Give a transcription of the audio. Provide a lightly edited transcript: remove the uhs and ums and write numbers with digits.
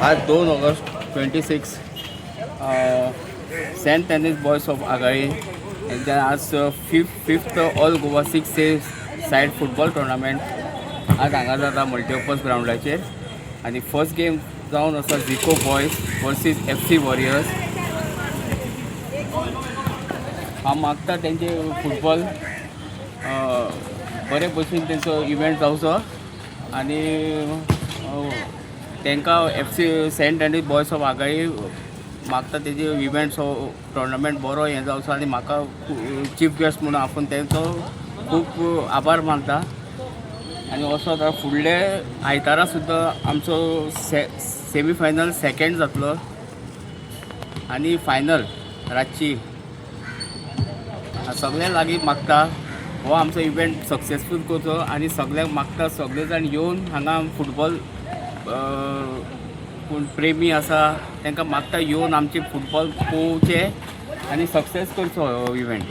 आज 2 August 26 Saint Tennis Boys of Agali यांच्यान आज फिफ्थ ऑल गोवा 6 डे सायड फुटबॉल टुर्नामेंट आज हांगा जाता मल्टीपर्पज ग्राउंडाचेर आणि फर्स्ट गेम जावन आसा झिको बॉयज वर्सीस FC वॉरियर्स. हांव मागता तेंचे फुटबॉल बरे भशेन तेंचो इव्हेंट जावचो आणि तांकां FC Saint Tennis Boys of Agali मागता तेजे इव्हेंट टुर्नामेंट बरो हें जावचो आनी म्हाका चीफ गेस्ट म्हणून आपूण तेंचो खूब आभार मानता. आनी असो आतां फुडले आयतारा सुद्दां आमचो सेमी फायनल सेकंड जातलो आनी फायनल रातची. सगळ्या लागीं मागता हो आमचो इव्हेंट सक्सेसफूल करचो आनी सगळ्यांक मागता सगळे जाण येवन हांगा फुटबॉल कोण प्रेमी आसा तांकां मागता येवन आमचे फुटबॉल पळोवचे आनी सक्सेस करचो हो इव्हेंट.